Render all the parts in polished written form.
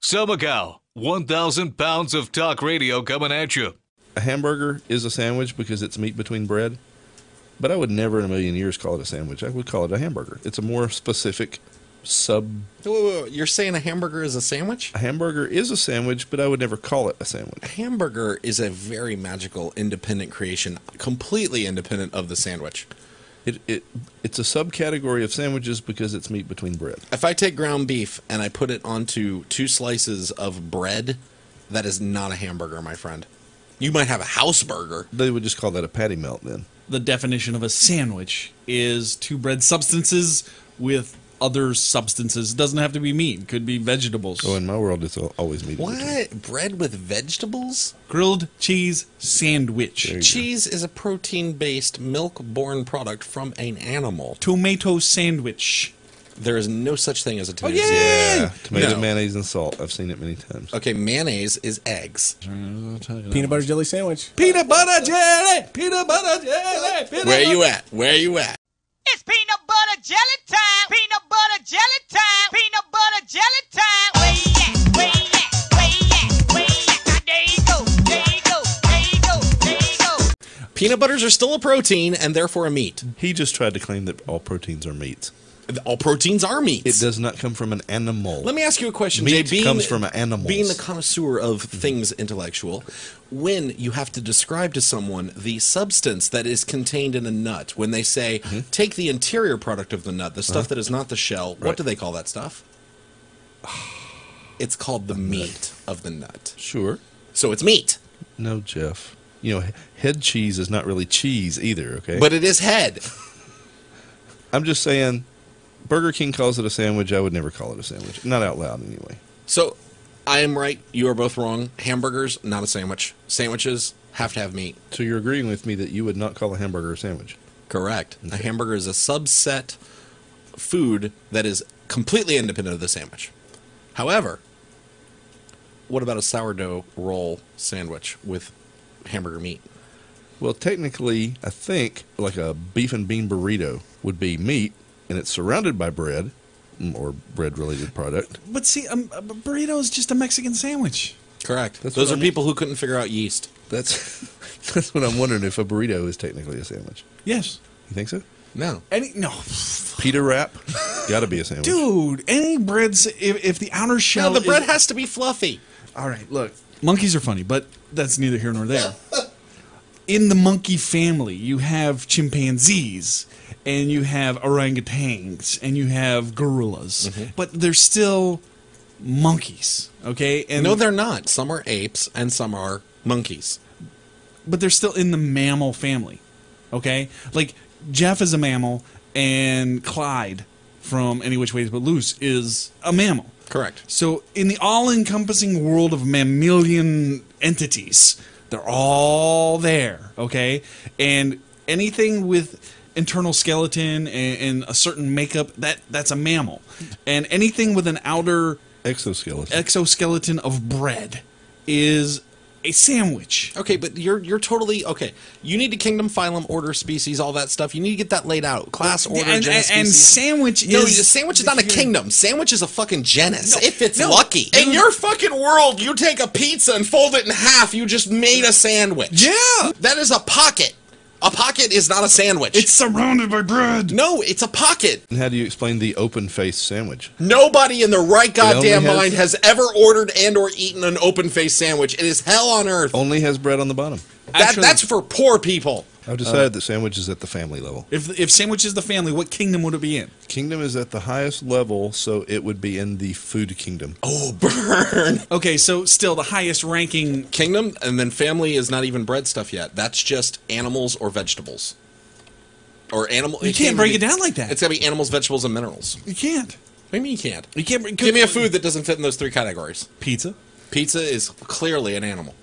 Somacow, 1,000 pounds of talk radio coming at you. A hamburger is a sandwich because it's meat between bread, but I would never in a million years call it a sandwich. I would call it a hamburger. It's a more specific Wait. You're saying a hamburger is a sandwich? A hamburger is a sandwich, but I would never call it a sandwich. A hamburger is a very magical, independent creation, completely independent of the sandwich. It's a subcategory of sandwiches because it's meat between bread. If I take ground beef and I put it onto 2 slices of bread, that is not a hamburger, my friend. You might have a house burger. They would just call that a patty melt then. The definition of a sandwich is 2 bread substances with other substances. It doesn't have to be meat. It could be vegetables. Oh, in my world, it's always meat. What? Bread with vegetables? Grilled cheese sandwich. Cheese is a protein-based, milk-borne product from an animal. Tomato sandwich. There is no such thing as a tomato sandwich. Yeah, tomato, No. mayonnaise, and salt. I've seen it many times. Okay, mayonnaise is eggs. Peanut butter jelly sandwich. Peanut butter jelly. Peanut butter jelly. Where you at? Where you at? It's peanut butter jelly time. Peanut butter jelly time. Peanut butter jelly time. Where you at? Where you at? Where you at? Where you at? There you go. There you go. There you go. There you go. Peanut butters are still a protein and therefore a meat. He just tried to claim that all proteins are meats. All proteins are meats. It does not come from an animal. Let me ask you a question, Meat Jay. comes from animals. Being the connoisseur of things intellectual, when you have to describe to someone the substance that is contained in a nut, when they say, take the interior product of the nut, the stuff that is not the shell, what do they call that stuff? It's called the meat of the nut. Sure. So it's meat. No, Jeff. You know, head cheese is not really cheese either, okay? But it is head. I'm just saying, Burger King calls it a sandwich. I would never call it a sandwich. Not out loud, anyway. So I am right. You are both wrong. Hamburgers, not a sandwich. Sandwiches have to have meat. So you're agreeing with me that you would not call a hamburger a sandwich? Correct. Okay. A hamburger is a subset food that is completely independent of the sandwich. However, what about a sourdough roll sandwich with hamburger meat? Well, technically, I think like a beef and bean burrito would be meat, and it's surrounded by bread or bread-related product. But see, a burrito is just a Mexican sandwich. Correct. That's Those what are I'm- people who couldn't figure out yeast. That's what I'm wondering, if a burrito is technically a sandwich. Yes. You think so? No. No. Pita wrap? Got to be a sandwich. Dude, any breads, if the outer shell No, the bread is, has to be fluffy. all right, look, monkeys are funny, but that's neither here nor there. In the monkey family, you have chimpanzees, and you have orangutans, and you have gorillas, but they're still monkeys, okay? And No, they're not. Some are apes and some are monkeys. but they're still in the mammal family, okay? Like, Geoff is a mammal, and Clyde from Any Which Ways But Loose is a mammal. Correct. So, in the all-encompassing world of mammalian entities, they're all there, okay? And anything with internal skeleton and a certain makeup, that's a mammal. And anything with an outer exoskeleton of bread is a sandwich. Okay, but you're totally okay. You need to kingdom, phylum, order, species, all that stuff. You need to get that laid out. Class, order, genus, and species. sandwich No, is... a sandwich is not a kingdom. Sandwich is a fucking genus. No, if it's no, lucky. In your fucking world, you take a pizza and fold it in half. You just made a sandwich. Yeah! That is a pocket. A pocket is not a sandwich. It's surrounded by bread. No, it's a pocket. And how do you explain the open-faced sandwich? Nobody in their right goddamn only has- mind has ever ordered and or eaten an open-faced sandwich. It is hell on earth. Only has bread on the bottom. Actually- That's for poor people. I've decided that sandwich is at the family level. If sandwich is the family, what kingdom would it be in? Kingdom is at the highest level, so it would be in the food kingdom. Oh, burn. Okay, so still the highest ranking... Kingdom, and then family is not even bread stuff yet. That's just animals or vegetables. Or animal. You can't break it down like that. It's got to be animals, vegetables, and minerals. You can't. What do you mean you can't? You can't... Give me a food that doesn't fit in those 3 categories. Pizza. Pizza is clearly an animal.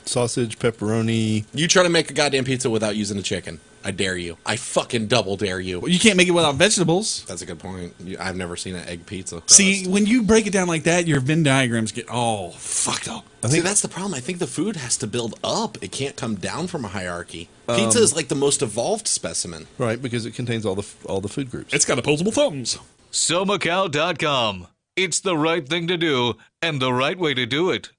Sausage, pepperoni. You try to make a goddamn pizza without using a chicken. I dare you. I fucking double dare you. Well, you can't make it without vegetables. That's a good point. I've never seen an egg pizza crust. See, when you break it down like that, your Venn diagrams get all fucked up. See, that's the problem. I think the food has to build up. It can't come down from a hierarchy. Pizza is like the most evolved specimen. Right, because it contains all the food groups. It's got opposable thumbs. Somacow.com. It's the right thing to do and the right way to do it.